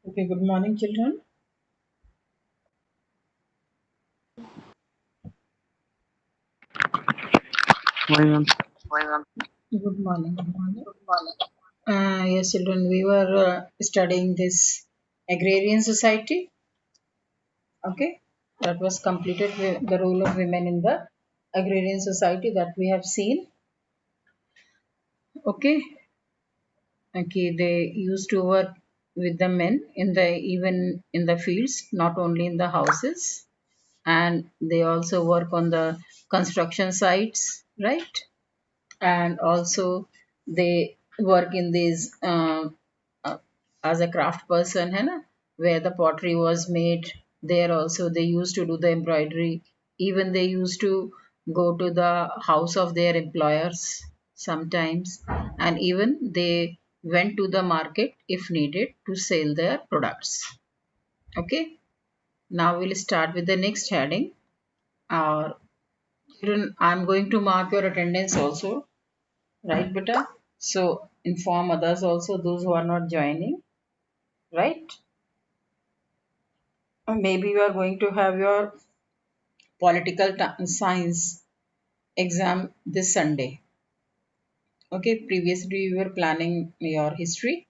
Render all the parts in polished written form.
Okay, good morning, children. Morning, ma'am. Good morning. Good morning. Yes, children, we were studying this agrarian society. Okay, that was completed with the role of women in the agrarian society that we have seen. Okay, okay, they used to work with the men in the even in the fields, not only in the houses, and they also work on the construction sites, right? And also they work in these uh, as a craft person है ना, where the pottery was made. There also they used to do the embroidery. Even they used to go to the house of their employers sometimes, and even they went to the market if needed to sell their products. Okay, now we'll start with the next heading. Our children, I'm going to mark your attendance also. Right, beta? So inform others also, those who are not joining, right? Or maybe you are going to have your political science exam this Sunday. Okay, previously you were planning your history,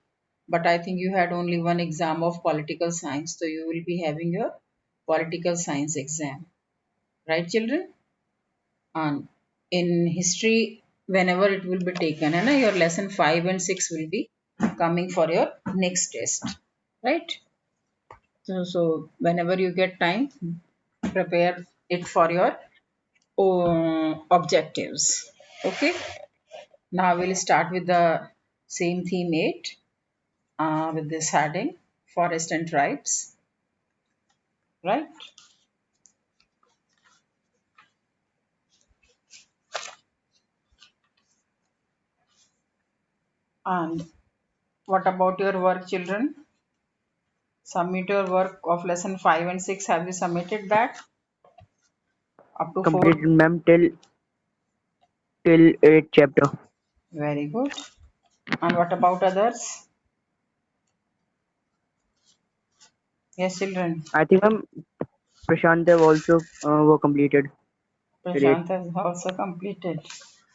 but I think you had only one exam of political science, so you will be having your political science exam, right, children? And in history, whenever it will be taken, and your lesson 5 and 6 will be coming for your next test, right? So whenever you get time, prepare it for your objectives. Okay. Now we'll start with the same theme 8 with this heading, forest and tribes, right? And what about your work, children? Submit your work of lesson 5 and 6. Have you submitted that up to 4? Completed, ma'am, till 8th chapter. Very good. And what about others? Yes, children. I think, ma'am, Prashant have also were completed till 8th. Prashant has also completed.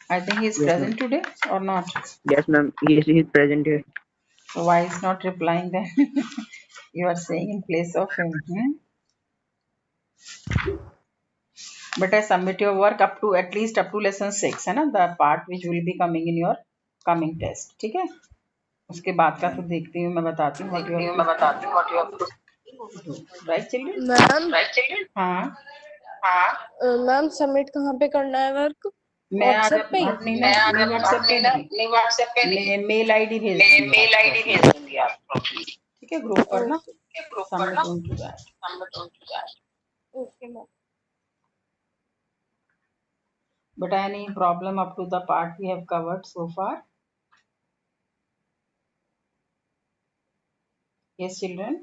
I think he is Yes, ma'am. present today or not. Yes, ma'am. He is present here. So why is not replying then? You are saying in place of him. But I submit your work up to at least up to lesson 6 है ना, the part which will be coming in your coming test. ठीक है, उसके बाद का फिर देखती हूँ, मैं बताती हूँ what you have to do. Right, children? Ma'am हाँ, मैम सबमिट कहाँ पे करना है वर्क? मैं आज व्हाट्सएप पे ही? अपनी ना नहीं व्हाट्सएप पे नहीं, मैं मेल आईडी भेज दूंगी आपको अपनी, ठीक है, ग्रुप पर ना, okay submit on to that. Okay ma'am. But any problem up to the part we have covered so far? Yes, children.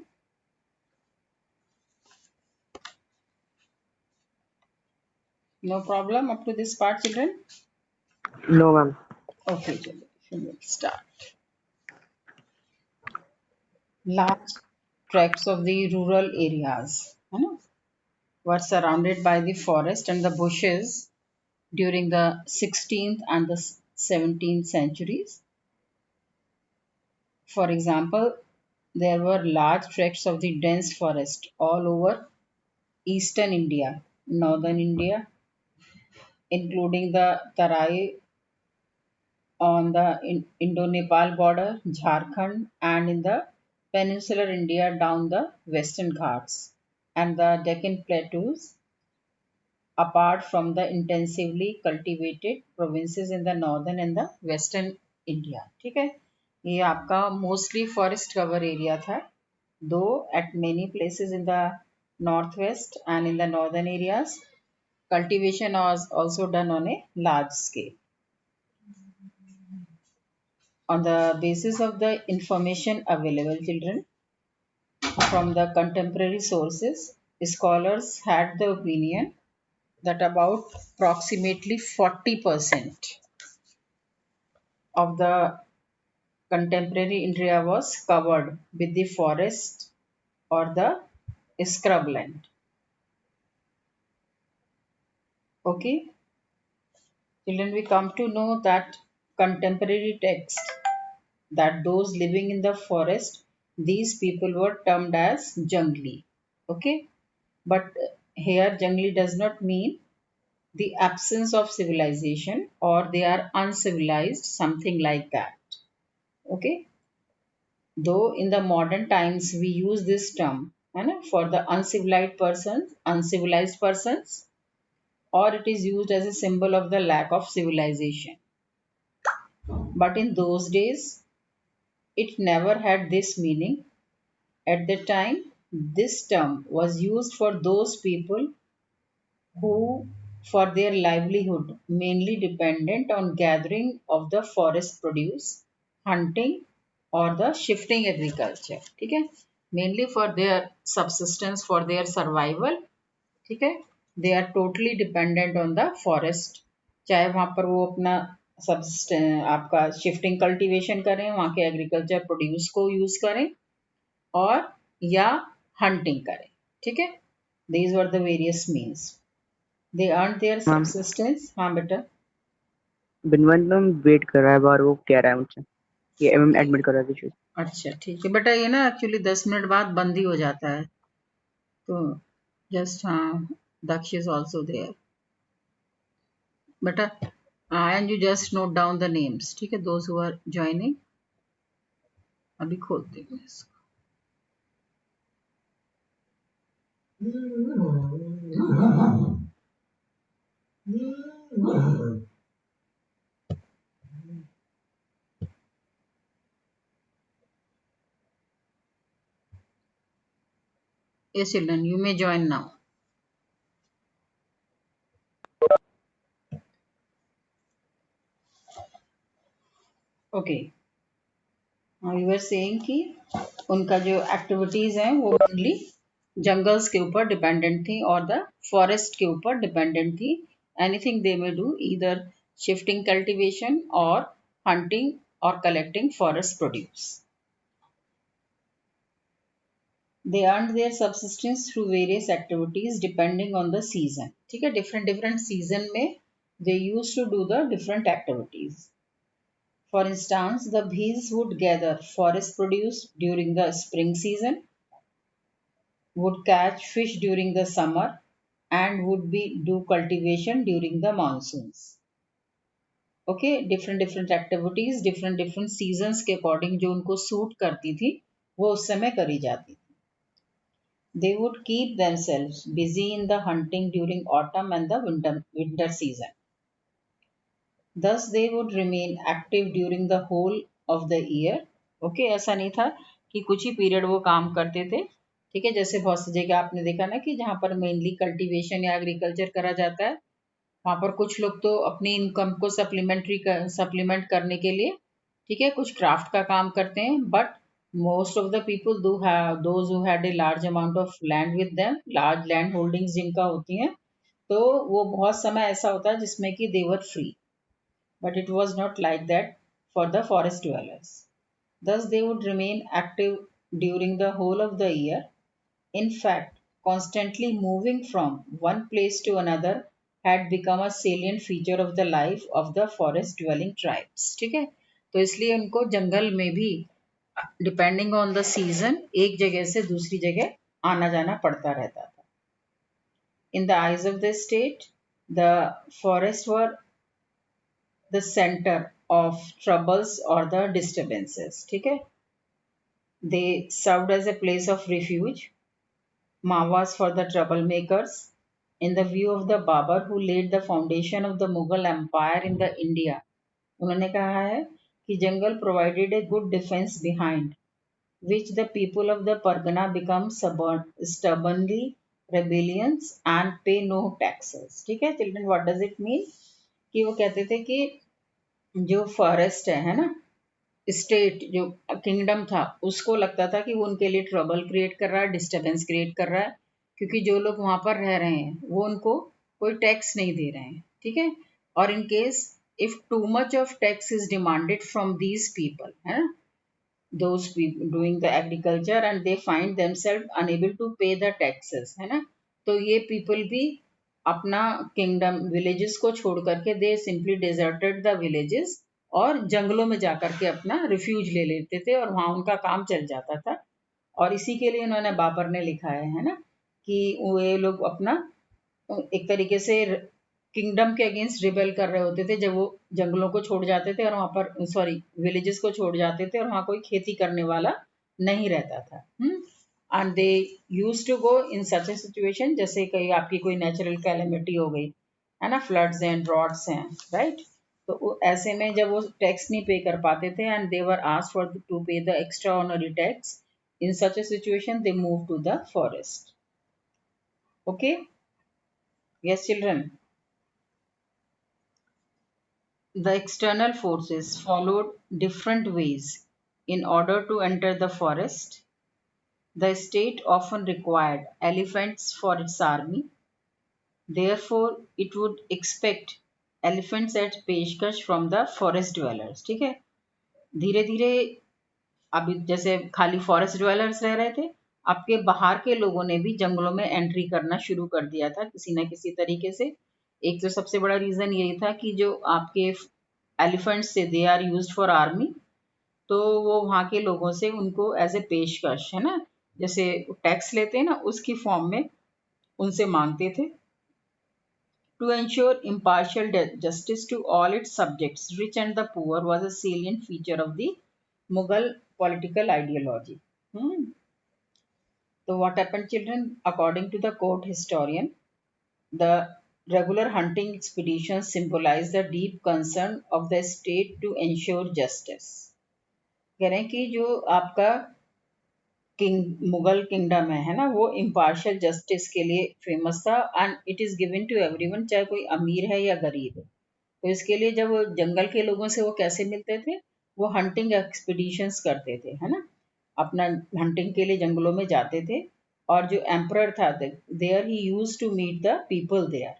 No problem up to this part, children. No, ma'am. Okay, children. We'll start. Large tracts of the rural areas, were surrounded by the forest and the bushes during the 16th and the 17th centuries. For example, there were large tracts of the dense forest all over eastern India, northern India, including the Tarai on the Indo-Nepal border, Jharkhand, and in the peninsular India down the Western Ghats and the Deccan Plateaus, apart from the intensively cultivated provinces in the northern and the western India. ठीक है, ये आपका mostly forest cover area था, though at many places in the northwest and in the northern areas, cultivation was also done on a large scale. On the basis of the information available, children, from the contemporary sources, scholars had the opinion that about approximately 40% of the contemporary India was covered with the forest or the scrubland. Okay, children, we come to know that contemporary text that those living in the forest, these people were termed as jungli. Okay, but here jungli does not mean the absence of civilization or they are uncivilized, something like that. Okay, though in the modern times we use this term for the uncivilized persons, or it is used as a symbol of the lack of civilization. But in those days, it never had this meaning. At the time, this term was used for those people who, for their livelihood, mainly dependent on gathering of the forest produce, hunting, or the shifting agriculture. ठीक है, mainly for their subsistence, for their survival. ठीक है, they are totally dependent on the forest. चाहे वहाँ पर वो अपना subsistence आपका shifting cultivation करें, वहाँ के agriculture produce को use करें, और या hunting करें. ठीक है, these were the various means. They earned their ma'am subsistence. हाँ बेटा. बिनवन मैम वेट कर रहा है बाहर, वो कह रहा है मुझसे ये मैम ओके, एडमिट कर रहा था। अच्छा ठीक है बेटा, ये ना एक्चुअली 10 मिनट बाद बंद ही हो जाता है, तो जस्ट हाँ, दक्ष इज ऑल्सो देयर बेटा. And you just note down the names, ठीक है, दोज हु आर ज्वाइनिंग. अभी खोलते हैं इसको. Yes children, you may join now. Okay, you were saying कि उनका जो एक्टिविटीज हैं वो मेनली जंगल्स के ऊपर डिपेंडेंट थी और द फॉरेस्ट के ऊपर डिपेंडेंट थी. Anything they may do, either shifting cultivation और हंटिंग और collecting forest produce. They earned their subsistence through various activities depending on the season. ठीक है, different different season में they used to do the different activities. For instance, the bees would gather forest produce during the spring season, would catch fish during the summer, and would be do cultivation during the monsoons. Okay, different different activities, different different seasons के according जो उनको suit करती थी वो उस समय करी जाती थी. They would keep themselves busy in the hunting during autumn and the winter season. Thus, they would remain active during the whole of the year. Okay, ऐसा नहीं था कि कुछ ही पीरियड वो काम करते थे. ठीक है, जैसे बहुत सी जगह आपने देखा ना कि जहाँ पर मेनली कल्टीवेशन या एग्रीकल्चर करा जाता है, वहाँ पर कुछ लोग तो अपनी इनकम को सप्लीमेंट करने के लिए, ठीक है, कुछ क्राफ्ट का काम करते हैं. But most of the people do have those who had a large amount of land with them, large land holdings जिनका होती हैं, तो वो बहुत समय ऐसा होता है जिसमें कि they were free. But it was not like that for the forest dwellers. Thus, they would remain active during the whole of the year. In fact, constantly moving from one place to another had become a salient feature of the life of the forest dwelling tribes. ठीक है, तो इसलिए उनको जंगल में भी depending on the season एक जगह से दूसरी जगह आना जाना पड़ता रहता था. In the eyes of the state, the forests were the center of troubles or the disturbances. ठीक है, they served as a place of refuge, Mawas for the troublemakers. In the view of the Babar who laid the foundation of the Mughal Empire in the India, उन्होंने कहा है कि जंगल provided a good defense behind which the people of the Pargana become stubbornly rebellious and pay no taxes. ठीक है children, what does it mean? कि वो कहते थे कि जो फॉरेस्ट है ना, स्टेट जो किंगडम था, उसको लगता था कि वो उनके लिए ट्रबल क्रिएट कर रहा है, डिस्टरबेंस क्रिएट कर रहा है, क्योंकि जो लोग वहां पर रह रहे हैं वो उनको कोई टैक्स नहीं दे रहे हैं. ठीक है, और in case if two much of tax is demanded from these people, है ना, those people doing the agriculture, and they find themselves unable to pay the taxes, है ना. तो ये people भी अपना kingdom villages को छोड़ करके they simply deserted the villages और जंगलों में जाकर के अपना refuge ले लेते थे और वहाँ उनका काम चल जाता था. और इसी के लिए उन्होंने बाबर ने लिखा है ना, कि ये लोग अपना एक तरीके से किंगडम के अगेंस्ट रिबेल कर रहे होते थे जब वो जंगलों को छोड़ जाते थे और वहां पर सॉरी विलेजेस को छोड़ जाते थे और वहां कोई खेती करने वाला नहीं रहता था. And they use to go in such a situation, जैसे कहीं आपकी कोई नेचुरल कैलेमिटी हो गई है ना, फ्लड्स हैं, ड्रॉट्स हैं, राइट. तो ऐसे में जब वो टैक्स नहीं पे कर पाते थे and they were asked for to pay the extra honorary tax, in such a situation they move to the forest. Okay, yes children. The external forces followed different ways in order to enter the forest. The state often required elephants for its army, therefore it would expect elephants at पेशकश from the forest dwellers. ठीक है, धीरे धीरे अभी जैसे खाली forest dwellers रह रहे थे, आपके बाहर के लोगों ने भी जंगलों में एंट्री करना शुरू कर दिया था किसी न किसी तरीके से. एक तो सबसे बड़ा रीजन यही था कि जो आपके एलिफेंट्स थे they are used for army, तो वो वहाँ के लोगों से उनको एज ए पेशकश है ना, जैसे टैक्स लेते हैं ना उसकी फॉर्म में उनसे मांगते थे. To ensure impartial justice to all its subjects, rich and the poor, was a salient feature of the Mughal political ideology. So, what happened, children? According to the court historian, the regular hunting expeditions symbolize the deep concern of the state to ensure justice. कह रहे हैं कि जो आपका Mughal kingdom है ना, वो impartial justice के लिए फेमस था and it is given to everyone, चाहे कोई अमीर है या गरीब है. तो इसके लिए जब वो जंगल के लोगों से वो कैसे मिलते थे, वो हंटिंग एक्सपीडिशंस करते थे है ना, अपना हंटिंग के लिए जंगलों में जाते थे. और जो एम्परर था there he use to meet the people there.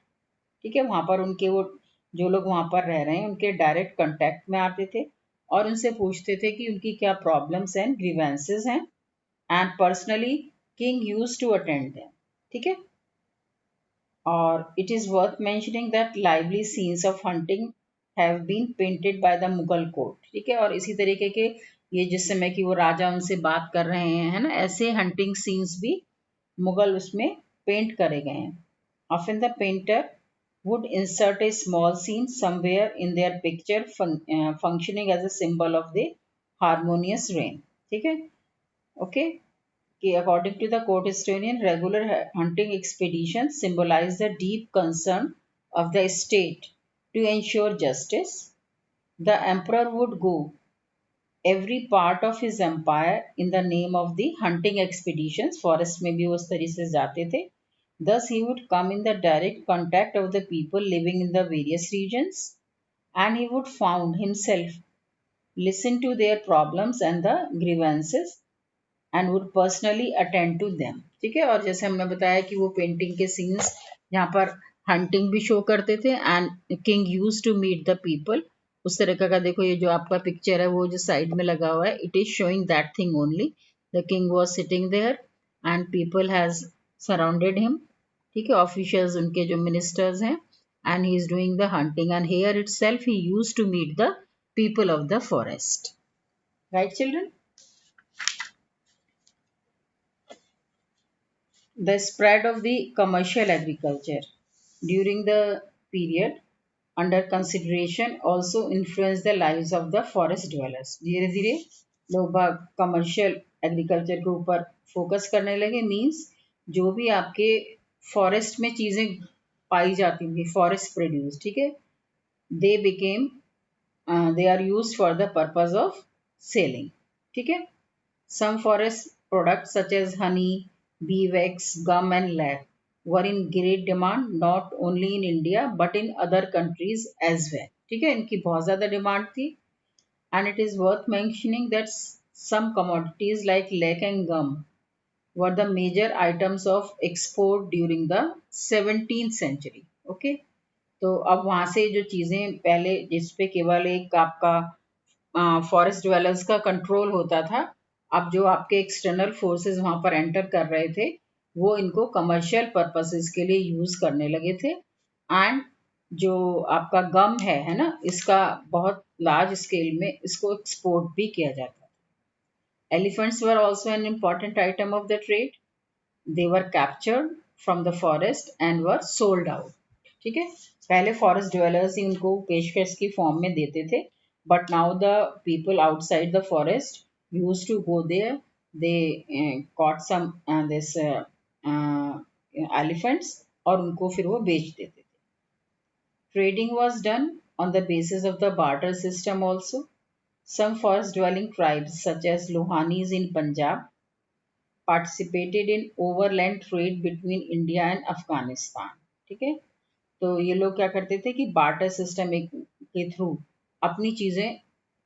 ठीक है, वहाँ पर उनके वो जो लोग वहाँ पर रह रहे हैं उनके डायरेक्ट कांटेक्ट में आते थे और उनसे पूछते थे कि उनकी क्या प्रॉब्लम्स एंड ग्रीवेंसेस हैं, and personally king use to attend them. ठीक है, और it is worth mentioning that lively scenes of hunting have been painted by the Mughal court. ठीक है, और इसी तरीके के ये जिस समय की वो राजा उनसे बात कर रहे हैं है ना, ऐसे हंटिंग सीन्स भी मुगल उसमें पेंट करे गए हैं. Often the painter would insert a small scene somewhere in their picture functioning as a symbol of the harmonious reign. ठीक है, okay. According to the court historian, regular hunting expeditions symbolize the deep concern of the state to ensure justice. The emperor would go every part of his empire in the name of the hunting expeditions. Forest में भी उस तरीके से जाते थे. Thus, he would come in the direct contact of the people living in the various regions, and he would found himself listen to their problems and the grievances and would personally attend to them. ठीक है, और जैसे हमने बताया कि वो painting के scenes यहाँ पर हंटिंग भी शो करते थे and king use to meet the people. उस तरह का देखो ये जो आपका पिक्चर है वो जो साइड में लगा हुआ है, it is showing that thing only. The king was sitting there and people has surrounded him. ठीक है, ऑफिशियल्स उनके जो मिनिस्टर्स हैं, and he is doing the hunting and here itself he used to meet the people of the forest. Right children. The spread of the commercial agriculture during the period under consideration also influenced the lives of the forest dwellers. धीरे धीरे लोग commercial agriculture के ऊपर focus करने लगे. Means जो भी आपके फॉरेस्ट में चीज़ें पाई जाती थी, फॉरेस्ट प्रोड्यूस, ठीक है, they became they are used for the purpose of selling. ठीक है, some forest products such as honey, bee wax, gum and lac were in great demand not only in India but in other countries as well. ठीक है, इनकी बहुत ज़्यादा demand थी. And it is worth mentioning that some commodities like lac and gum were the major items of export during the 17th century. Okay, तो अब वहाँ से जो चीज़ें पहले जिस पे केवल एक आपका फॉरेस्ट ड्वेलर्स का कंट्रोल होता था। अब जो आपके एक्सटर्नल फोर्सेस वहां पर एंटर कर रहे थे वो इनको कमर्शियल पर्पसेस के लिए यूज करने लगे थे। एंड जो आपका गम है ना, इसका बहुत लार्ज स्केल में इसको एक्सपोर्ट भी किया जाता है। Elephants were also an important item of the trade. They were captured from the forest and were sold out. ठीक है, पहले फॉरेस्ट ड्वेलर्स ही उनको पेशकश की फॉर्म में देते थे, but now the people outside the forest use to go there, they caught some this elephants और उनको फिर वो बेच देते थे। Trading was done on the basis of the barter system also. Some forest dwelling tribes, such as Lohanis in Punjab, participated in overland trade between India and Afghanistan. ठीक है, तो ये लोग क्या करते थे कि बार्टर सिस्टम एक के थ्रू अपनी चीजें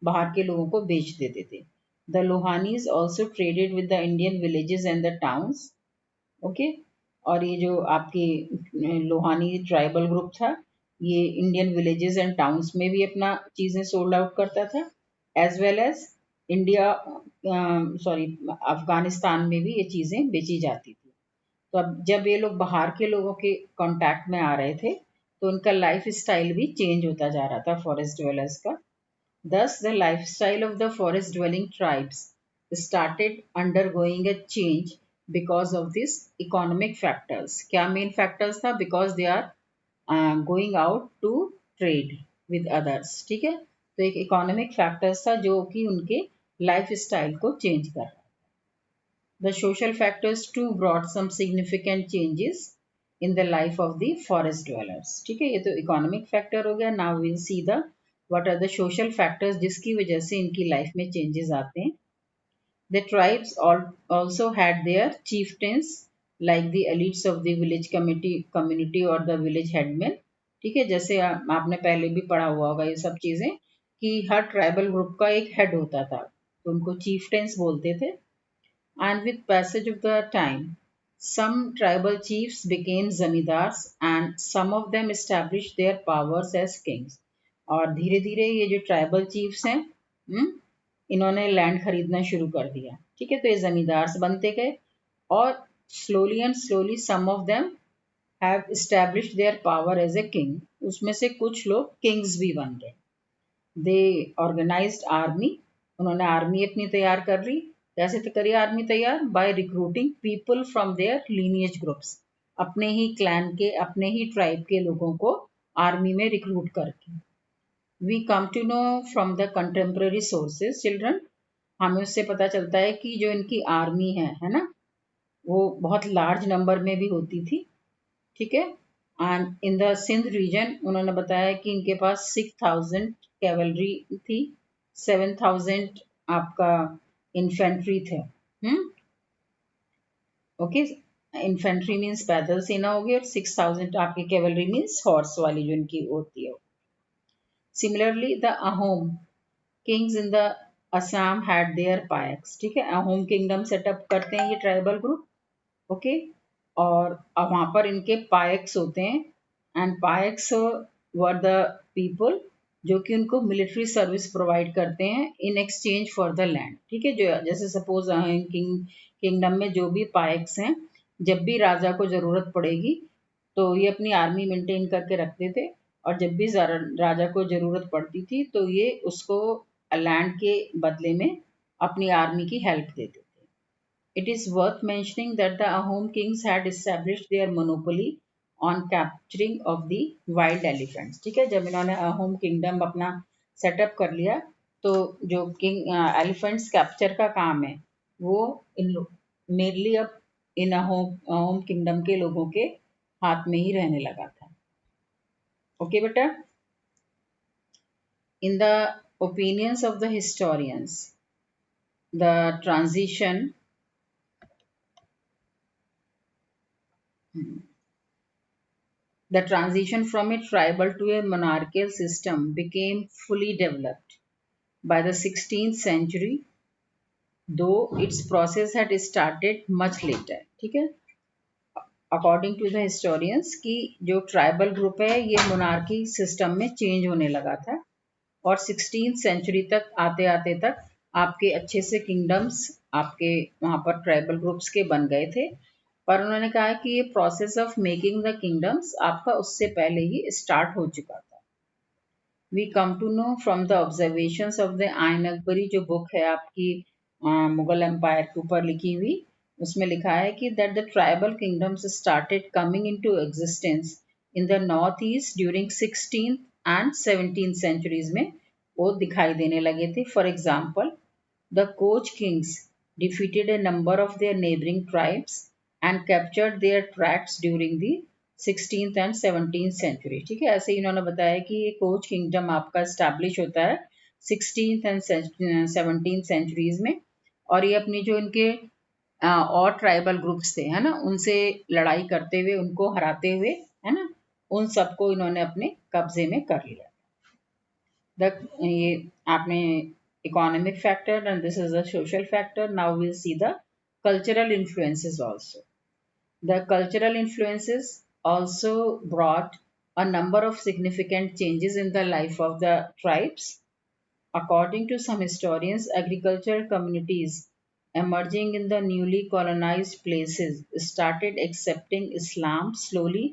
बाहर के लोगों को बेच देते थे। The Lohanis also traded with the Indian villages and the towns. Okay, और ये जो आपकी लोहानी ट्राइबल ग्रुप था, ये इंडियन विलेजेस एंड टाउन्स में भी अपना चीजें सोल्ड आउट करता था, as well as India sorry Afghanistan में भी ये चीजें बेची जाती थी। तो अब जब ये लोग बाहर के लोगों के कांटेक्ट में आ रहे थे तो उनका लाइफ स्टाइल भी चेंज होता जा रहा था फॉरेस्ट ड्वेलर्स का। Thus, the lifestyle of the forest dwelling tribes started undergoing a change because of these economic factors. क्या main factors था? Because they are going out to trade with others. ठीक है, तो एक economic factors था जो कि उनके लाइफ स्टाइल को चेंज कर रहा। The social factors too brought some significant changes in the life of the forest dwellers. ठीक है, ये तो economic factor हो गया। Now we'll see the what are the social factors जिसकी वजह से इनकी लाइफ में changes आते हैं। The tribes also had their chieftains like the elites of the village community or the village headmen। ठीक है, जैसे आपने पहले भी पढ़ा हुआ होगा ये सब चीजें कि हर ट्राइबल ग्रुप का एक हेड होता था, तो उनको chieftains बोलते थे। And with passage of the time, some tribal chiefs became zamindars and some of them established their powers as kings। और धीरे धीरे ये जो ट्राइबल चीफ्स हैं, इन्होंने लैंड खरीदना शुरू कर दिया। ठीक है, तो ये जमींदार बनते गए और slowly and slowly some of them have established their power as a king. उसमें से कुछ लोग किंग्स भी बन गए। दे ऑर्गेनाइज्ड आर्मी, उन्होंने आर्मी अपनी तैयार कर ली। कैसे तो करिए आर्मी तैयार? By recruiting people from their lineage groups, अपने ही क्लैन के अपने ही ट्राइब के लोगों को आर्मी में रिक्रूट करके। We come to know from the contemporary sources children, हमें उससे पता चलता है कि जो इनकी आर्मी है ना, वो बहुत लार्ज नंबर में भी होती थी। ठीक है, and in the Sindh region उन्होंने बताया कि इनके पास 6000 कैवलरी थी, 7000 आपका इन्फेंट्री थे। ओके, इन्फेंट्री मीन्स पैदल सेना हो गई और 6000 आपकी कैवलरी मीन्स हॉर्स वाली जो इनकी होती है। Similarly the Ahom kings in the Assam had their paiks. ठीक है, अहोम किंगडम सेटअप करते हैं ये ट्राइबल ग्रुप। ओके, और वहां पर इनके पायक्स होते हैं एंड पायक्स वर द पीपल जो कि उनको मिलिट्री सर्विस प्रोवाइड करते हैं in exchange for the land. ठीक है, जो जैसे सपोज किंगडम में जो भी पायक्स हैं, जब भी राजा को जरूरत पड़ेगी तो ये अपनी आर्मी मेंटेन करके रखते थे, और जब भी राजा को जरूरत पड़ती थी तो ये उसको लैंड के बदले में अपनी आर्मी की हेल्प देते थे। It is worth mentioning that the Ahom kings had established their monopoly on capturing of the wild elephants। ठीक है, जब इन्होंने अहोम किंगडम अपना सेटअप कर लिया तो जो किंग एलिफेंट्स कैप्चर का काम है वो इन मेनली अब इन अहोम किंगडम के लोगों के हाथ में ही रहने लगा था। ओके बेटा, in the opinions of the historians the transition The transition from a tribal to a monarchical system became fully developed by the 16th century, though its process had started much later। ठीक है, according to the historians कि जो tribal group है ये monarchy system में change होने लगा था। और 16th सेंचुरी तक आते आते तक आपके अच्छे से किंगडम्स आपके वहाँ पर ट्राइबल ग्रुप्स के बन गए थे। पर उन्होंने कहा कि ये process of making the kingdoms आपका उससे पहले ही स्टार्ट हो चुका था। We come to know from the observations of the Ain Akbari, जो बुक है आपकी मुगल एम्पायर के ऊपर लिखी हुई, उसमें लिखा है कि that the tribal kingdoms started coming into existence in the north east during 16th and 17th centuries में वो दिखाई देने लगे थे। For example, the Koch kings defeated a number of their neighboring tribes and captured their tracts during the 16th and 17th century। ठीक है, ऐसे ही इन्होंने बताया कि ये कोच किंगडम आपका स्टैब्लिश होता है 16th एंड 17th सेंचुरीज में, और ये अपनी जो इनके और ट्राइबल ग्रुप्स थे, है ना, उनसे लड़ाई करते हुए, उनको हराते हुए, है ना, उन सबको इन्होंने अपने कब्जे में कर लिया। The ये आपने economic factor and this is a social factor. Now we'll see the cultural influences also. The cultural influences also brought a number of significant changes in the life of the tribes. According to some historians, agricultural communities emerging in the newly colonized places started accepting Islam slowly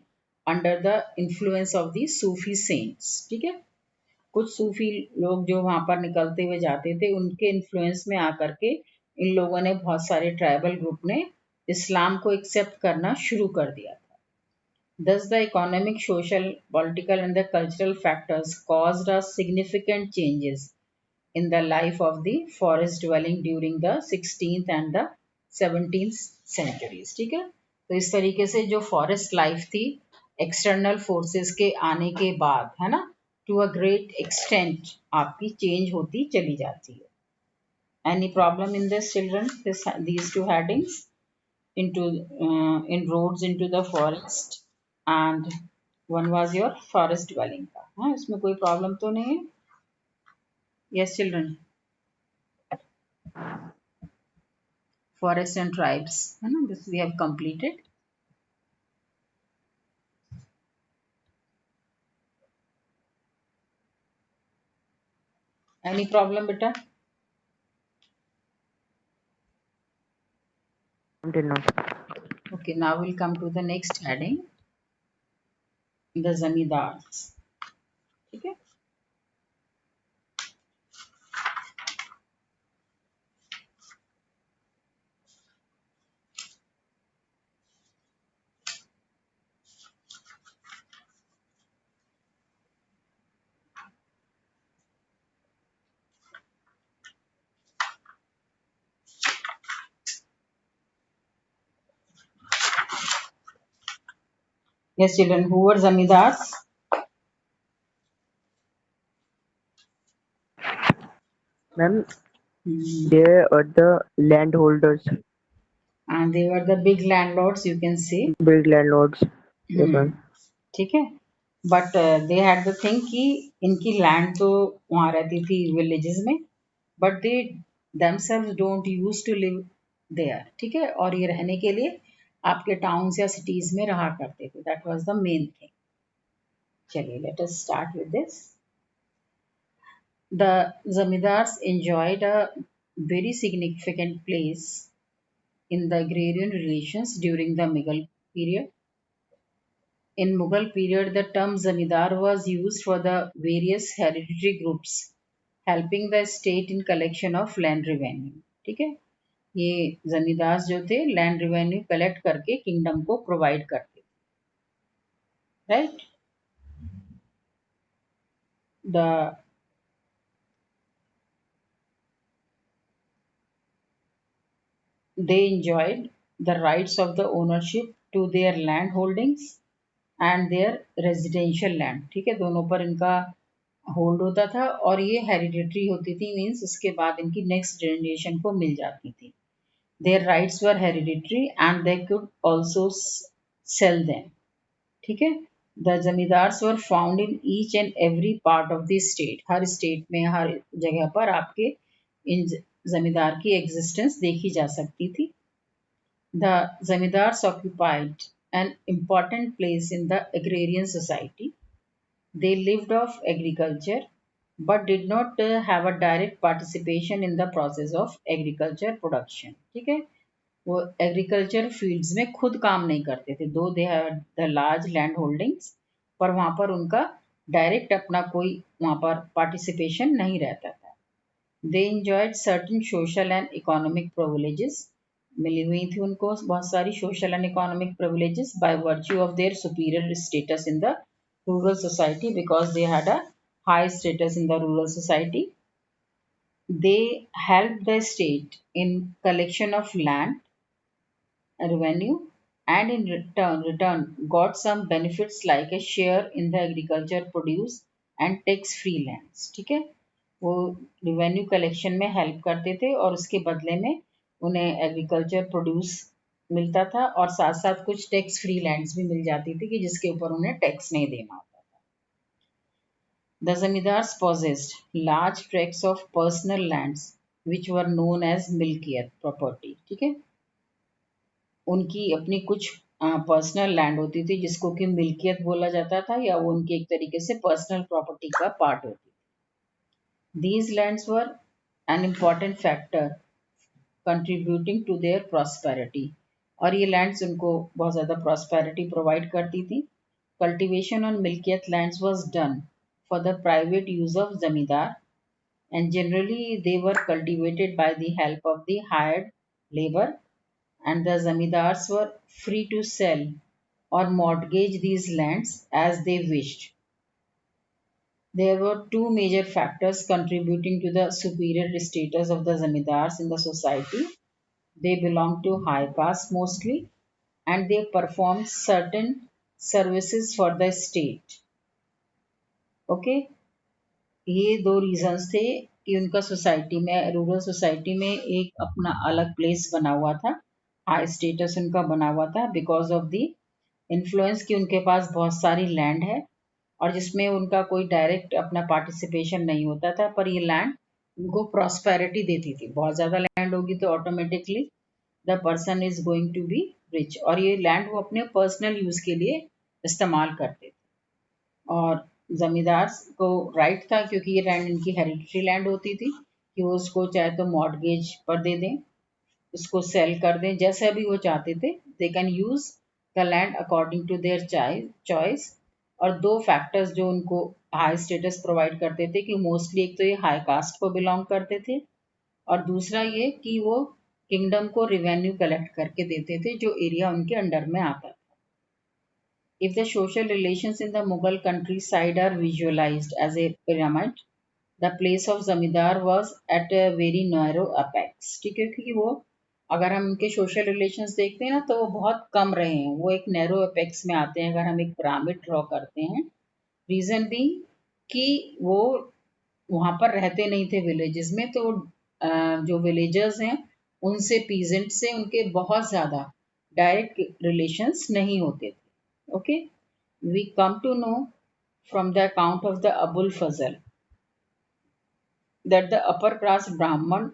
under the influence of the Sufi saints। ठीक है, कुछ सूफी लोग जो वहां पर निकलते हुए जाते थे, उनके इन्फ्लुएंस में आकर के इन लोगों ने, बहुत सारे ट्राइबल ग्रुप ने इस्लाम को एक्सेप्ट करना शुरू कर दिया था। Thus, the economic, social, political, and the cultural factors caused us significant changes in the life of the forest dwelling during the 16th and the 17th centuries। ठीक है, तो इस तरीके से जो फॉरेस्ट लाइफ थी एक्सटर्नल फोर्सेस के आने के बाद, है ना, टू अ ग्रेट एक्सटेंट आपकी चेंज होती चली जाती है। Any problem in this children, these two headings into in roads into the forest and one was your forest dwelling का, हाँ, इसमें कोई प्रॉब्लम तो नहीं है? Yes children, forest and tribes, है ना, this we have completed। any problem beta? Until now. Okay, now we'll come to the next heading, the zamindars। ठीक है, yes children, who were zamindars? Ma'am, Hmm. they are the landholders, And they were the big landlords, you can say। big landlords. Yes, hmm, ma'am. ठीक है, but they had the thing कि इनकी land तो वहाँ रहती थी villages में, but they themselves don't use to live there. ठीक है, और ये रहने के लिए आपके टाउन्स या सिटीज में रहा करते थे, that was the main thing. चलिए, let us start with this. The zamindars enjoyed a very significant place in the agrarian relations during the Mughal period. In Mughal period, the term zamindar was used for the various hereditary groups helping the state in collection of land revenue। ठीक है, ये जमींदार जो थे land revenue collect करके kingdom को provide करते थे, right. The they enjoyed the rights of the ownership to their land holdings and their residential land. ठीक है, दोनों पर इनका होल्ड होता था, और ये हेरिडिटरी होती थी, मीन्स इसके बाद इनकी नेक्स्ट जनरेशन को मिल जाती थी। Their rights were hereditary and they could also sell them. ठीक है, the zamindars were found in each and every part of the state. Her state में, हर जगह पर आपके इन जमींदार की एग्जिस्टेंस देखी जा सकती थी। The zamindars occupied an important place in the agrarian society. They lived off agriculture but did not have a direct participation in the process of agriculture production. ठीक है, वो एग्रीकल्चर फील्ड्स में खुद काम नहीं करते थे, दो दे had the large land holdings, पर वहाँ पर उनका डायरेक्ट अपना कोई वहाँ पर पार्टिसिपेशन नहीं रहता था. दे enjoyed certain social and economic privileges, मिली हुई थी उनको बहुत सारी social and economic privileges by virtue of their superior status in the rural society, because they had a high status in the rural society. They helped the state in collection of land revenue, and in return got some benefits like a share in the agriculture produce and tax free lands. ठीक है, वो revenue collection में help करते थे और उसके बदले में उन्हें agriculture produce मिलता था और साथ साथ कुछ टैक्स फ्री लैंड्स भी मिल जाती थी कि जिसके ऊपर उन्हें टैक्स नहीं देना होता था. The zamindars possessed large tracts of personal lands which were known as milkiyat property. ठीक है, उनकी अपनी कुछ पर्सनल लैंड होती थी जिसको कि मिल्कियत बोला जाता था या वो उनकी एक तरीके से पर्सनल प्रॉपर्टी का पार्ट होती थी. These lands were an important factor contributing to their prosperity, और ये लैंड्स उनको बहुत ज़्यादा प्रॉस्पेरिटी प्रोवाइड करती थी. Cultivation on milkiyat lands was done for the private use of zamindar, and generally they were cultivated by the help of the hired labor, and the zamindars were free to sell or mortgage these lands as they wished. There were two major factors contributing to the superior status of the zamindars in the society. They belonged to high caste mostly, and they performed certain services for the state. Okay, ये दो reasons थे कि उनका society में, rural society में एक अपना अलग प्लेस बना हुआ था, हाई स्टेटस उनका बना हुआ था बिकॉज ऑफ द इन्फ्लुएंस कि उनके पास बहुत सारी लैंड है और जिसमें उनका कोई डायरेक्ट अपना पार्टिसिपेशन नहीं होता था, पर ये लैंड उनको प्रॉस्पेरिटी देती थी. बहुत ज़्यादा लैंड होगी तो automatically the person is going to be rich, और ये लैंड वो अपने पर्सनल यूज़ के लिए इस्तेमाल करते थे. और जमींदार को राइट था, क्योंकि ये लैंड इनकी हेरिडिटरी लैंड होती थी, कि वो उसको चाहे तो मॉर्गेज पर दे दें, उसको सेल कर दें, जैसे भी वो चाहते थे. They can use the land according to their choice. और दो फैक्टर्स जो उनको हाई स्टेटस प्रोवाइड करते थे कि मोस्टली एक तो ये हाई कास्ट को बिलोंग करते थे, और दूसरा ये कि वो किंगडम को रिवेन्यू कलेक्ट करके देते थे जो एरिया उनके अंडर में आता था. If the social relations in the Mughal countryside are visualized as a pyramid, the place of zamindar was at a very narrow apex. ठीक है, क्योंकि वो अगर हम उनके सोशल रिलेशंस देखते हैं ना तो वो बहुत कम रहे हैं, वो एक नैरो अपेक्स में आते हैं अगर हम एक पिरामिड ड्रॉ करते हैं. रीज़न भी कि वो वहाँ पर रहते नहीं थे विलेजेस में, तो जो विलेजर्स हैं उनसे पीजेंट से उनके बहुत ज़्यादा डायरेक्ट रिलेशंस नहीं होते थे. Okay, we come to know from the account of the Abul Fazl that the upper caste Brahman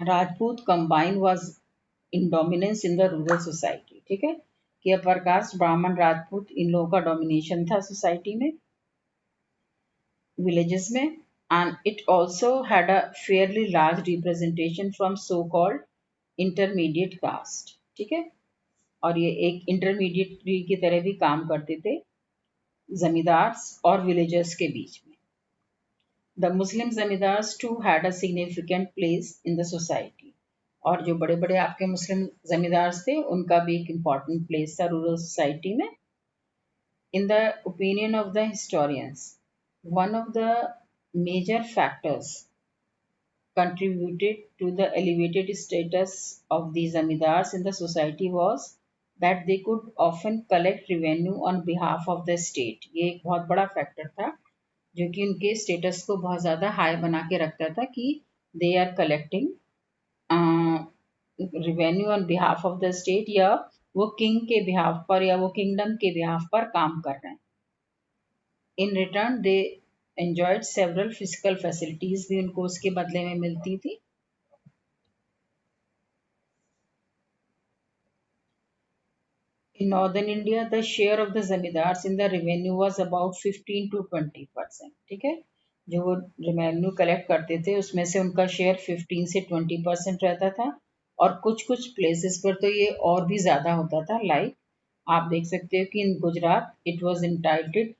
Rajput combined was in dominance in the rural society. ठीक है, कि अपर कास्ट ब्राह्मण राजपूत इन लोगों का डोमिनेशन था सोसाइटी में, विलेजेस में, and it also had a fairly large representation from so called intermediate caste. ठीक है, और ये एक इंटरमीडिएट की तरह भी काम करते थे जमींदार्स और विलेजर्स के बीच में. The Muslim zamindars too had a significant place in the society, और जो बड़े बड़े आपके मुस्लिम जमींदार्स थे उनका भी एक इम्पॉर्टेंट प्लेस था रूरल सोसाइटी में. In the opinion of the historians, one of the major factors contributed to the elevated status of the zamindars in the society was that they could often collect revenue on behalf of the state. ये एक बहुत बड़ा factor था जो कि उनके status को बहुत ज़्यादा हाई बना के रखता था कि they are collecting revenue on behalf of the state, या वो किंग के बिहाफ पर या वो किंगडम के बिहाफ पर काम कर रहे हैं. In return they enjoyed several physical facilities भी उनको उसके बदले में मिलती थी. In northern India, the share of the zamindars in the revenue was about 15 to 20%. ठीक है, जो वो रेवेन्यू कलेक्ट करते थे उसमें से उनका शेयर 15 से 20% रहता था, और कुछ कुछ प्लेसेस पर तो ये और भी ज़्यादा होता था। लाइक आप देख सकते हो कि in Gujarat it was entitled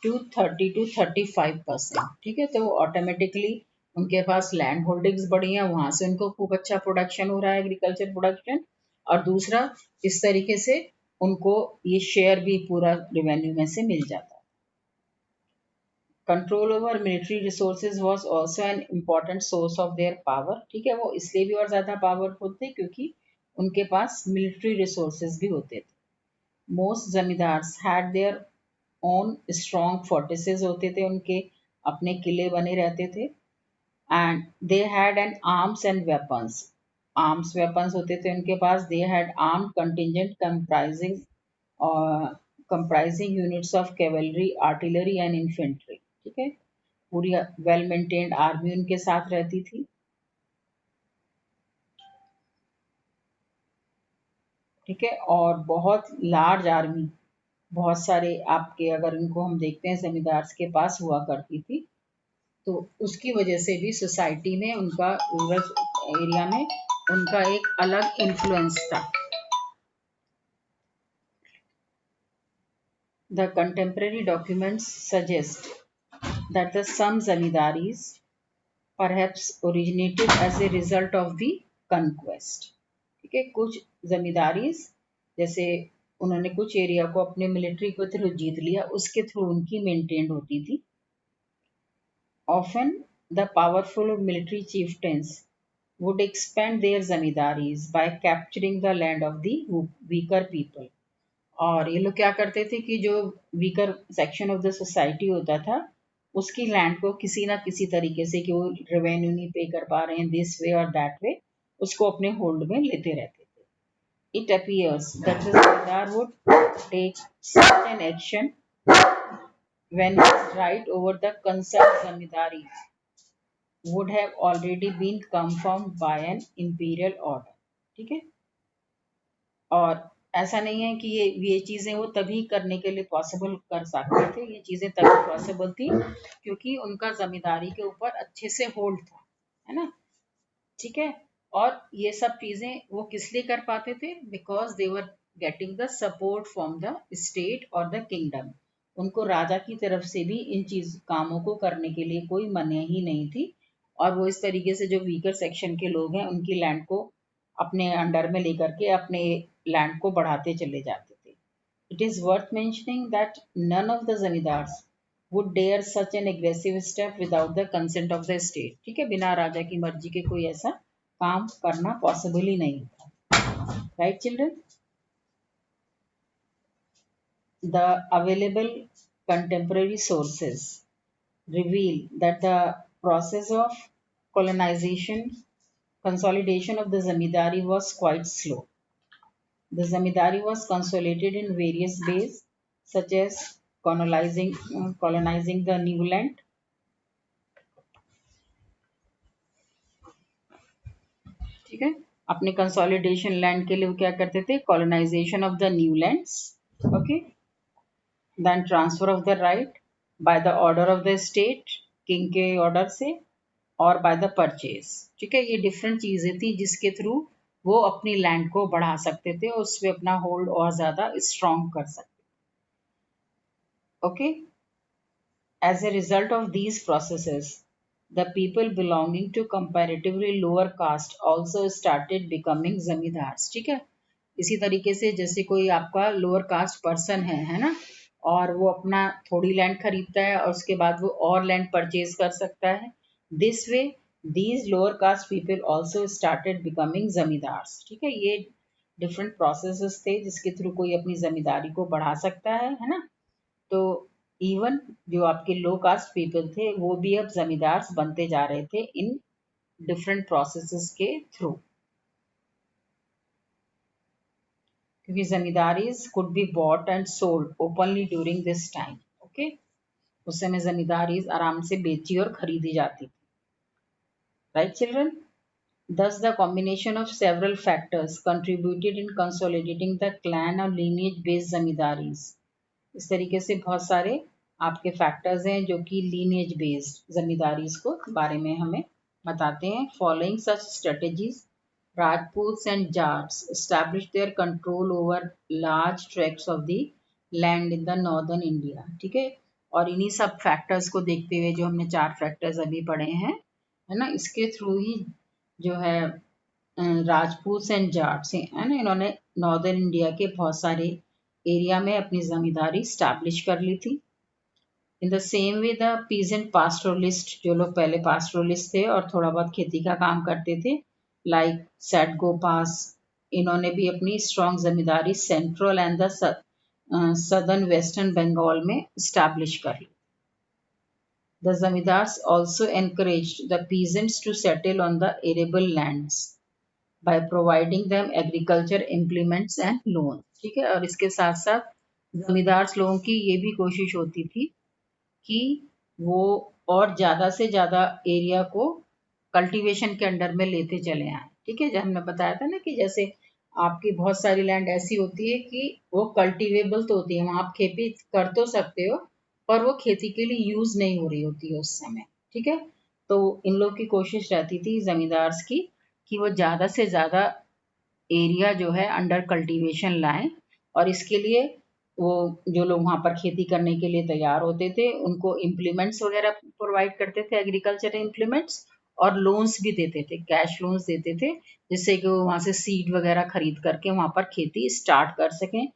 to 30 to 35%। ठीक है, तो ऑटोमेटिकली उनके पास लैंड होल्डिंग्स बढ़ी हैं, वहां से उनको खूब अच्छा प्रोडक्शन हो रहा है, एग्रीकल्चर प्रोडक्शन। और दूसरा, इस तरीके से उनको ये शेयर भी पूरा रेवेन्यू में से मिल जाता है। Control over military resources was also an important source of their power. ठीक है, वो इसलिए भी और ज़्यादा पावरफुल थे क्योंकि उनके पास मिलिट्री रिसोर्सेज भी होते थे। Most zamindars had their own strong fortresses होते थे, उनके अपने किले बने रहते थे। And they had an arms and weapons, arms weapons होते थे उनके पास। They had armed contingent comprising units of cavalry, artillery and infantry। ठीक है, पूरी वेल मेंटेन्ड आर्मी उनके साथ रहती थी। ठीक है, और बहुत लार्ज आर्मी, बहुत सारे आपके अगर इनको हम देखते हैं जमींदार के पास हुआ करती थी, तो उसकी वजह से भी सोसाइटी में उनका, रूरल एरिया में उनका एक अलग इन्फ्लुएंस था। The contemporary documents suggest that the some zamindaris perhaps originated as a result of the conquest। ठीक है, कुछ जमींदारीज जैसे उन्होंने कुछ एरिया को अपने मिलिट्री के थ्रू जीत लिया, उसके थ्रू उनकी मेंटेन होती थी। Often the powerful military chieftains would expand their zamindāris by capturing the land of the weaker people। और ये लोग क्या करते थे कि जो weaker section of the society होता था, उसकी लैंड को किसी ना किसी तरीके से, कि वो रेवेन्यू नहीं पे कर पा रहे हैं दिस वे और दैट वे, उसको अपने होल्ड में लेते रहते थे। It appears that the zamindar would take such an action when his right over the concerned zamindari would have already been confirmed by an imperial order। ठीक है, और ऐसा नहीं है कि ये चीजें वो तभी करने के लिए पॉसिबल कर सकते थे, ये चीजें तभी पॉसिबल थी क्योंकि उनका जमींदारी के ऊपर अच्छे से होल्ड था, है ना। ठीक है, और ये सब चीजें वो किस लिए कर पाते थे? Because they were getting the support from the state और द किंगडम। उनको राजा की तरफ से भी इन चीज कामों को करने के लिए कोई मनाही नहीं थी, और वो इस तरीके से जो वीकर सेक्शन के लोग हैं उनकी लैंड को अपने अंडर में लेकर के अपने लैंड को बढ़ाते चले जाते थे। It is worth mentioning that none of the zamindars would dare such an aggressive step without the consent of the state। ठीक है, बिना राजा की मर्जी के कोई ऐसा काम करना पॉसिबल ही नहीं था। Right children, the available contemporary sources reveal that the process of colonization consolidation of the zamindari was quite slow। The zamindari was consolidated in various ways, such as colonizing the new land। ठीक है, अपने consolidation land के लिए वो क्या करते थे? Colonisation of the new lands. Okay, then transfer of the right by the order of the state, king के ऑर्डर से, और बाय द परचेज। ठीक है, ये डिफरेंट चीजें थी जिसके थ्रू वो अपनी लैंड को बढ़ा सकते थे और उसमें अपना होल्ड और ज्यादा स्ट्रॉन्ग कर सकते। Okay, as a result of these processes, the people belonging to comparatively lower caste also started becoming zamindars। ठीक है, इसी तरीके से जैसे कोई आपका लोअर कास्ट पर्सन है ना, और वो अपना थोड़ी लैंड खरीदता है और उसके बाद वो और लैंड परचेज कर सकता है, this way these lower caste people also started becoming zamindars. ठीक है, ये डिफरेंट प्रोसेसेस थे जिसके थ्रू कोई अपनी जमींदारी को बढ़ा सकता है ना। तो इवन जो आपके लो कास्ट पीपल थे वो भी अब जमींदार बनते जा रहे थे इन डिफरेंट प्रोसेसेस के थ्रू, क्योंकि zamindaris could be bought and sold openly during this time. Okay, उस समय जमींदारीज आराम से बेची और खरीदी जाती थी। Right children, thus the combination of several factors contributed in consolidating the clan और lineage based जमींदारीज। इस तरीके से बहुत सारे आपके फैक्टर्स हैं जो कि लीनेज बेस्ड जमींदारी को बारे में हमें बताते हैं. Following such strategies Rajputs and Jats established their control over large tracts of the land in the northern India. ठीक है. और इन्हीं सब फैक्टर्स को देखते हुए जो हमने 4 फैक्टर्स अभी पढ़े हैं, है ना, इसके थ्रू ही जो है राजपूत एंड जाट्स है ना, इन्होंने नॉर्दर्न इंडिया के बहुत सारे एरिया में अपनी जमींदारी स्टैब्लिश कर ली थी. In the same way the peasant pastoralist, जो लोग पहले पास्टोरलिस्ट थे और थोड़ा बहुत खेती का काम करते थे, लाइक सेट गोपास, इन्होंने भी अपनी strong zamindari central and the southern western Bengal में स्टैब्लिश कर ली. The zamindars also encouraged the peasants to settle on the arable lands by providing them agriculture implements and loans. ठीक है. और इसके साथ साथ जमींदार लोगों की ये भी कोशिश होती थी कि वो और ज़्यादा से ज़्यादा एरिया को कल्टीवेशन के अंडर में लेते चले आए. ठीक है. जब हमने बताया था ना कि जैसे आपकी बहुत सारी लैंड ऐसी होती है कि वो कल्टीवेबल तो होती है, वहाँ आप खेती कर तो सकते हो पर वो खेती के लिए यूज़ नहीं हो रही होती है उस समय. ठीक है. तो इन लोग की कोशिश रहती थी जमींदार की कि वो ज़्यादा से ज़्यादा एरिया जो है अंडर कल्टीवेशन लाएं, और इसके लिए वो जो लोग वहाँ पर खेती करने के लिए तैयार होते थे उनको इम्प्लीमेंट्स वगैरह प्रोवाइड करते थे, एग्रीकल्चर इम्प्लीमेंट्स, और लोन्स भी देते थे, कैश लोन्स देते थे, जिससे कि वो वहाँ से सीड वगैरह खरीद करके वहाँ पर खेती स्टार्ट कर सकें.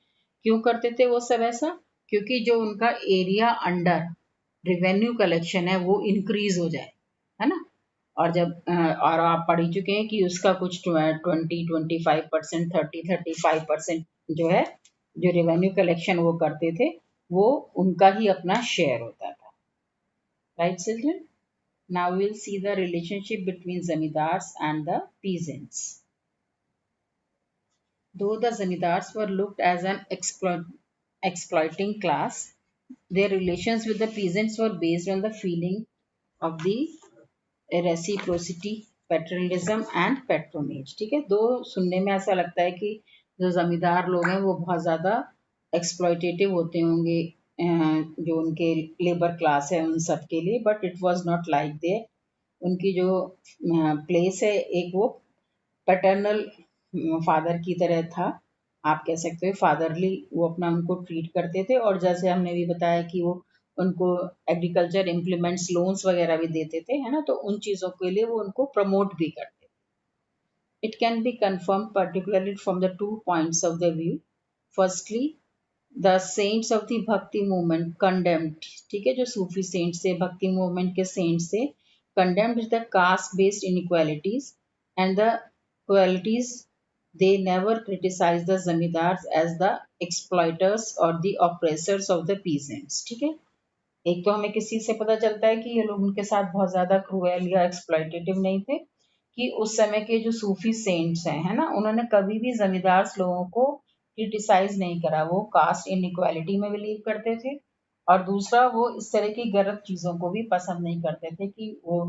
क्यों करते थे वो सब ऐसा? क्योंकि जो उनका एरिया अंडर रेवेन्यू कलेक्शन है वो इंक्रीज हो जाए, है ना. और जब और आप पढ़ ही चुके हैं कि उसका कुछ 20-25%, 30-35% जो है, जो रेवेन्यू कलेक्शन वो करते थे, वो उनका ही अपना शेयर होता था. Right children. Now we will see the relationship between zamindars and the peasants. Though the zamindars were looked as an exploiting class, their relations with the peasants were based on the feeling of the reciprocity, paternalism and patronage. ठीक है. दो सुनने में ऐसा लगता है कि जो जमींदार लोग हैं वो बहुत ज़्यादा एक्सप्लॉयटेटिव होते होंगे जो उनके लेबर क्लास है उन सब के लिए, but it was not like there. उनकी जो प्लेस है एक वो पैटर्नल फादर की तरह था, आप कह सकते हो फादरली, वो अपना उनको ट्रीट करते थे. और जैसे हमने भी बताया कि वो उनको एग्रीकल्चर इम्प्लीमेंट्स लोन्स वगैरह भी देते थे, है ना. तो उन चीज़ों के लिए वो उनको प्रमोट भी करते. It can be confirm particularly from the 2 points of the view. Firstly the saints of the भक्ति मूवमेंट कंडेम्ड. ठीक है. जो सूफी सेंट्स थे, भक्ति मूवमेंट के सेंट्स थे, condemned the caste based inequalities and the qualities. They never criticized the zamindars as the exploiters or the oppressors of the peasants. ठीक है. एक तो हमें किस चीज से पता चलता है कि ये लोग उनके साथ बहुत ज्यादा क्रूएल या एक्सप्लॉइटेटिव नहीं थे, कि उस समय के जो सूफी सेंट्स हैं, है ना, उन्होंने कभी भी जमींदार लोगों को क्रिटिसाइज नहीं करा. वो कास्ट इनइक्वालिटी में बिलीव करते थे, और दूसरा वो इस तरह की गलत चीजों को भी पसंद नहीं करते थे कि वो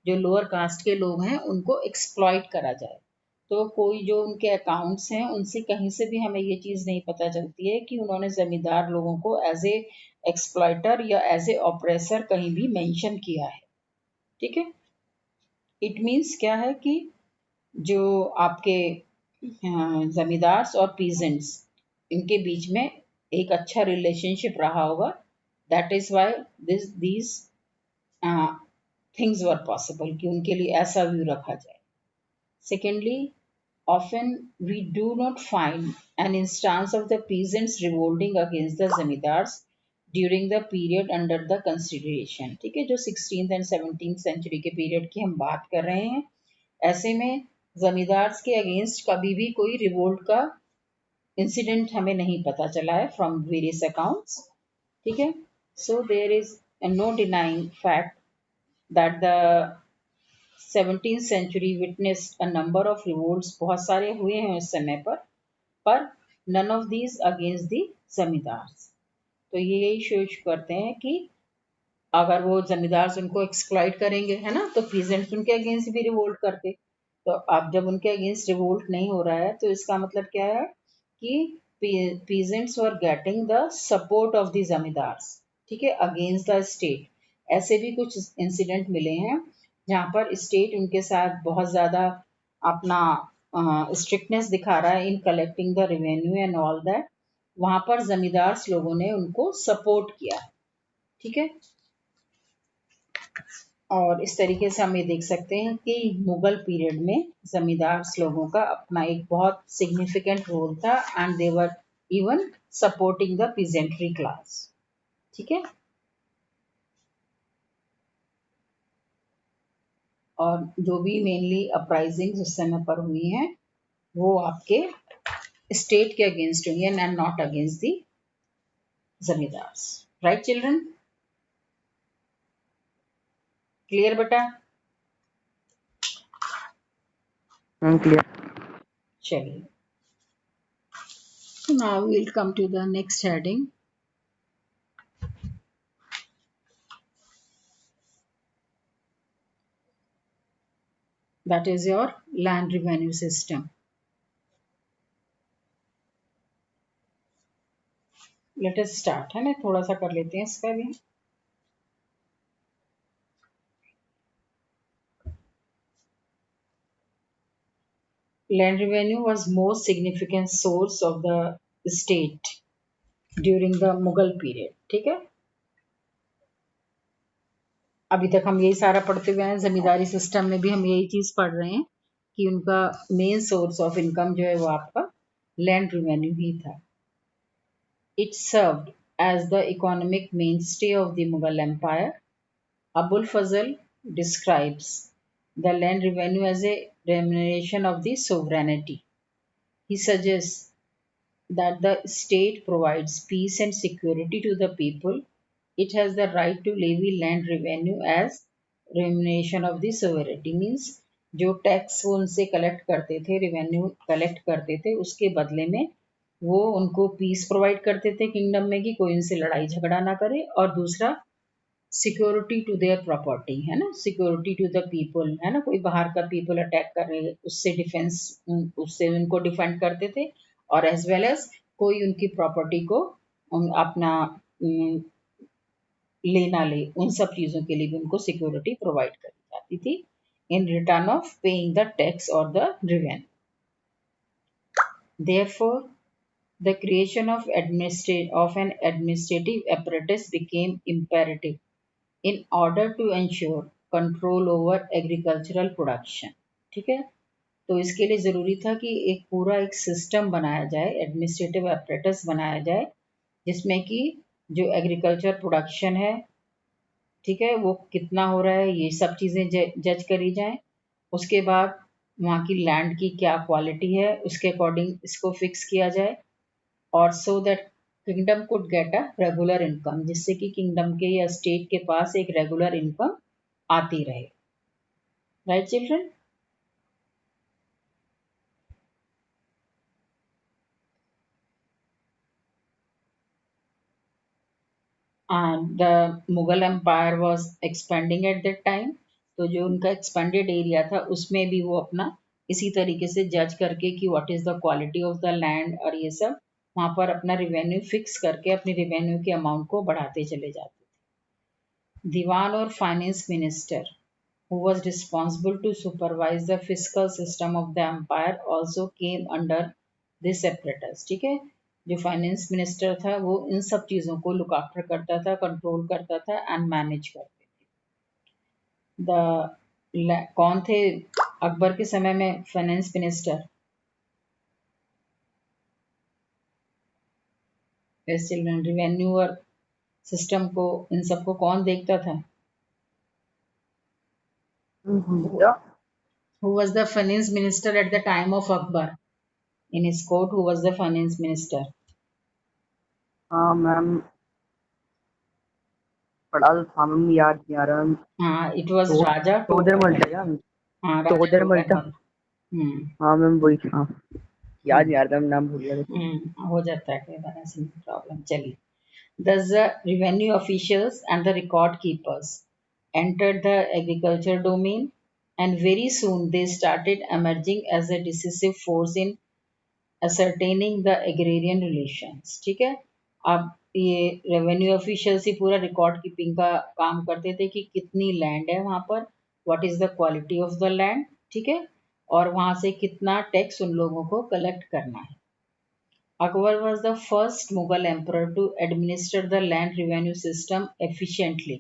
जो लोअर कास्ट के लोग हैं उनको एक्सप्लॉइट करा जाए. तो कोई जो उनके अकाउंट्स हैं उनसे कहीं से भी हमें ये चीज़ नहीं पता चलती है कि उन्होंने ज़मींदार लोगों को एज ए एक्सप्लॉइटर या एज ए ऑपरेसर कहीं भी मेंशन किया है. ठीक है. इट मीन्स क्या है कि जो आपके ज़मींदार और पीजेंट्स, इनके बीच में एक अच्छा रिलेशनशिप रहा होगा. That is why these things were possible, कि उनके लिए ऐसा व्यू रखा जाए. Secondly, often we do not find an instance of the peasants revolting against the zamindars during the period under the consideration. ठीक है. जो 16th and 17th century के पीरियड की हम बात कर रहे हैं, ऐसे में जमींदार के अगेंस्ट कभी भी कोई रिवोल्ट का इंसिडेंट हमें नहीं पता चला है फ्रॉम वेरियस अकाउंट्स. ठीक है. So there is no denying fact that the 17th century witnessed a number of revolts. बहुत सारे हुए हैं उस समय पर none of these against the zamindars. तो ये यही सोच करते हैं कि अगर वो जमींदार उनको एक्सप्लॉइट करेंगे, है ना, तो पीजेंट्स उनके अगेंस्ट भी रिवोल्ट करते. तो अब जब उनके अगेंस्ट रिवोल्ट नहीं हो रहा है तो इसका मतलब क्या है कि peasants were getting the support of the zamindars. ठीक है, अगेंस्ट द स्टेट। ऐसे भी कुछ इंसिडेंट मिले हैं जहाँ पर स्टेट उनके साथ बहुत ज़्यादा अपना स्ट्रिक्टनेस दिखा रहा है in collecting the revenue and all that. वहाँ पर जमींदार लोगों ने उनको सपोर्ट किया। ठीक है, और इस तरीके से हम ये देख सकते हैं कि मुगल पीरियड में जमींदार लोगों का अपना एक बहुत सिग्निफिकेंट रोल था and they were even supporting the peasantry class. ठीक है, और जो भी मेनली अपराइजिंग उस समय पर हुई हैं वो आपके स्टेट के अगेंस्ट हुई हैं and not against the zamindars. Right children, clear बेटा? क्लियर। चलिए, so now we'll come to the next heading, that is your land revenue system. Late us start, है ना, थोड़ा सा कर लेते हैं इसका भी। Land revenue was most significant source of the state during the Mughal period। ठीक है, अभी तक हम यही सारा पढ़ते हुए हैं। जमींदारी सिस्टम में भी हम यही चीज पढ़ रहे हैं कि उनका मेन सोर्स ऑफ इनकम जो है वो आपका लैंड रेवेन्यू ही था। It served as the economic mainstay of the Mughal Empire. Abul Fazl describes the land revenue as a remuneration of the sovereignty. He suggests that the state provides peace and security to the people. It has the right to levy land revenue as remuneration of the sovereignty, means जो tax वो उनसे collect करते थे, revenue collect करते थे, उसके बदले में वो उनको पीस प्रोवाइड करते थे किंगडम में कि कोई उनसे लड़ाई झगड़ा ना करे, और दूसरा सिक्योरिटी टू देयर प्रॉपर्टी, है ना, सिक्योरिटी टू द पीपल, है ना, कोई बाहर का पीपल अटैक कर रहे उससे डिफेंस, उससे उनको डिफेंड करते थे, और एज वेल एज कोई उनकी प्रॉपर्टी को अपना लेना ले, उन सब चीज़ों के लिए भी उनको सिक्योरिटी प्रोवाइड करी जाती थी in return of paying the tax और the revenue. Therefore, the creation of an administrative apparatus became imperative in order to ensure control over agricultural production। ठीक है, तो इसके लिए ज़रूरी था कि एक पूरा एक सिस्टम बनाया जाए, एडमिनिस्ट्रेटिव apparatus बनाया जाए, जिसमें कि जो एग्रीकल्चर प्रोडक्शन है, ठीक है, वो कितना हो रहा है, ये सब चीज़ें जज करी जाएं। उसके बाद वहाँ की लैंड की क्या क्वालिटी है, उसके अकॉर्डिंग इसको फिक्स किया जाए, और so that kingdom could get a regular income, जिससे कि किंगडम के या स्टेट के पास एक रेगुलर इनकम आती रहे। Right children? And the Mughal empire was expanding at that time. तो जो उनका एक्सपेंडेड एरिया था उसमें भी वो अपना इसी तरीके से जज करके कि what is the quality of the land और ये सब, वहाँ पर अपना रेवेन्यू फिक्स करके अपनी रेवेन्यू के अमाउंट को बढ़ाते चले जाते थे। दीवान और finance minister who was responsible to supervise the fiscal system of the empire also came under this apparatus। ठीक है, जो फाइनेंस मिनिस्टर था वो इन सब चीज़ों को लुक आफ्टर करता था, कंट्रोल करता था एंड मैनेज करते थे। कौन थे अकबर के समय में फाइनेंस मिनिस्टर? चिल्ड्रन, रिवेन्यू और सिस्टम को, इन सबको कौन देखता था? Yeah. Who was the finance minister at the time of Akbar? In his court, who was the finance minister? हाँ मैम, पढ़ा तो था मैम, याद नहीं आ रहा। हाँ, it was तो राजा तोदरमल टोडरमल। था क्या? हाँ, राजा तोदरमल था। टोडरमल। हम्म हाँ मैम वही था, याद हम्म नहीं आ रहा था, नाम भूल गया था। हो जाता है कई बार ऐसी प्रॉब्लम। चलिए, thus the revenue officials and the record keepers entered the agriculture domain, and very soon they started emerging as a decisive force in ascertaining the agrarian relations। ठीक है, अब ये रेवेन्यू ऑफिशियल्स ही पूरा रिकॉर्ड कीपिंग का काम करते थे कि कितनी लैंड है वहाँ पर, what is the quality of the land, ठीक है, और वहाँ से कितना टैक्स उन लोगों को कलेक्ट करना है. Akbar was the first Mughal emperor to administer the land revenue system efficiently.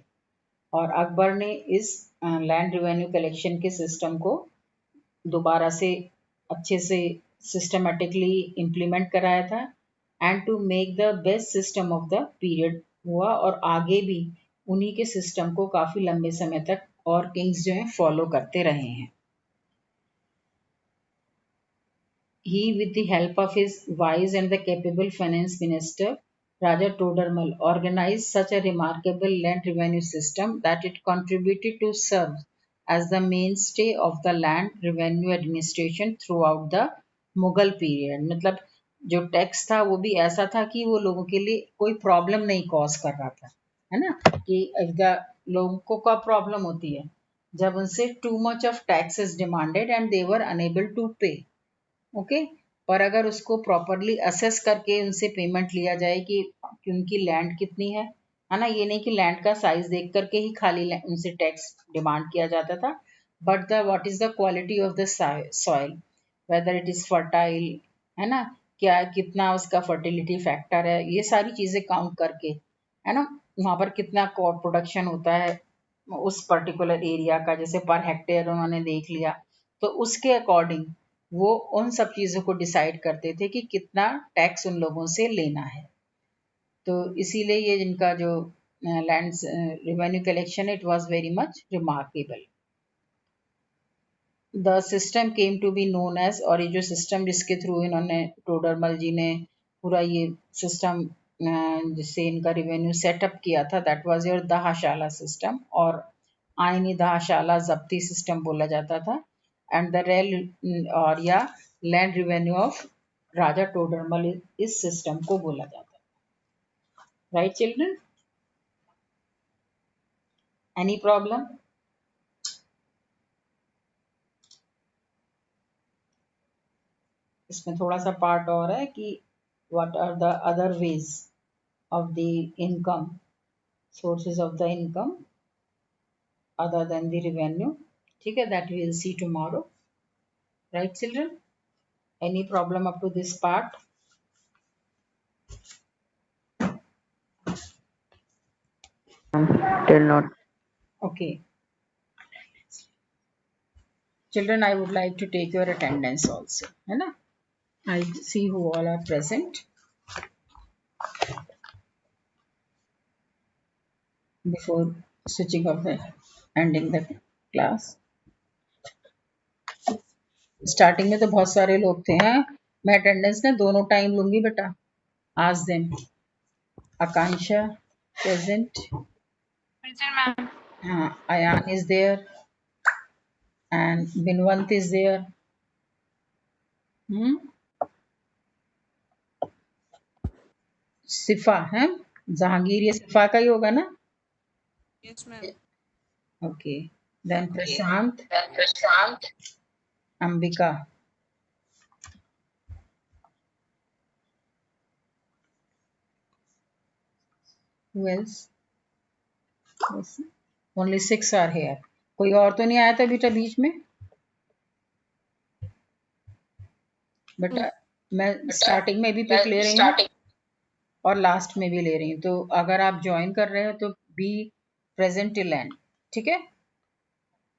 और अकबर ने इस लैंड रेवेन्यू कलेक्शन के सिस्टम को दोबारा से अच्छे से सिस्टमेटिकली इम्प्लीमेंट कराया था, and to make the best system of the period हुआ, और आगे भी उन्हीं के सिस्टम को काफ़ी लंबे समय तक और किंग्स जो हैं फॉलो करते रहे हैं. He, with the help of his wise and the capable finance minister, Raja Todarmal, organized such a remarkable land revenue system that it contributed to serve as the mainstay of the land revenue administration throughout the Mughal period. मतलब जो tax था वो भी ऐसा था कि वो लोगों के लिए कोई प्रॉब्लम नहीं कॉज कर रहा था, है ना, कि लोगों को क्या प्रॉब्लम होती है जब उनसे too much of tax is demanded and they were unable to pay. Okay, पर अगर उसको प्रॉपरली असेस करके उनसे पेमेंट लिया जाए कि उनकी लैंड कितनी है ना, ये नहीं कि लैंड का साइज देख करके ही खाली उनसे टैक्स डिमांड किया जाता था, but the what is the quality of the soil, whether it is fertile, है ना, क्या कितना उसका फर्टिलिटी फैक्टर है, ये सारी चीज़ें काउंट करके, है ना, वहाँ पर कितना क्रॉप प्रोडक्शन होता है उस पर्टिकुलर एरिया का, जैसे पर हेक्टेयर उन्होंने देख लिया, तो उसके अकॉर्डिंग वो उन सब चीज़ों को डिसाइड करते थे कि कितना टैक्स उन लोगों से लेना है. तो इसीलिए ये जिनका जो land revenue collection, it was very much remarkable. The system came to be known as, और ये जो सिस्टम जिसके थ्रू इन्होंने टोडरमल जी ने पूरा ये सिस्टम जिससे इनका रेवेन्यू सेटअप किया था, दैट वाज योर दहाशाला सिस्टम, और आइनी दहाशाला जब्ती सिस्टम बोला जाता था, एंड द रेल और या land revenue of Raja Todarmal इस सिस्टम को बोला जाता है. Right children, any problem? इसमें थोड़ा सा पार्ट और है कि what are the other ways of the income, sources of the income other than the revenue. ठीक है, that we will see tomorrow. Right children, any problem up to this part? Till not. Okay children, I would like to take your attendance also, है ना. I see who all are present before switching off the ending the class. Starting में तो बहुत सारे लोग थे हैं. मैं अटेंडेंस ना दोनों टाइम लूंगी बेटा. आज them Akanksha present, Ayan is there and Binwant is there. सिफा है, जहांगीर ये सिफा का ही होगा ना. Yes, ma'am. Okay, then Prashant, Ambika, who else? Only 6 are here. कोई और तो नहीं आया था बेटा बीच में? बेटा मैं स्टार्टिंग में भी पिक ले रही हूँ और लास्ट में भी ले रही हूँ, तो अगर आप ज्वाइन कर रहे हो तो बी प्रेजेंट टिल एंड. ठीक है.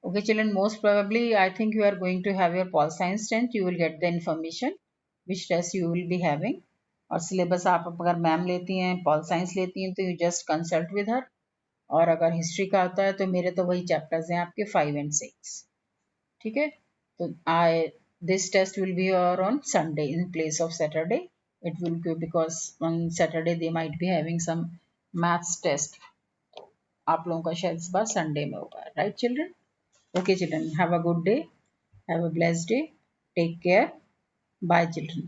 Okay children, most probably I think you are going to have your pol science tent. You will get the information which test you will be having. और syllabus आप अगर ma'am लेती हैं, pol science लेती हैं, तो you just consult with her. और अगर हिस्ट्री का आता है तो मेरे तो वही चैप्टर्स हैं आपके 5 and 6. ठीक है. तो this test will be on Sunday in place of Saturday. It will be because on Saturday they might be having some maths test. आप लोगों का शायद इस बार संडे में होगा. Right children? Okay children, have a good day, have a blessed day, take care, bye children.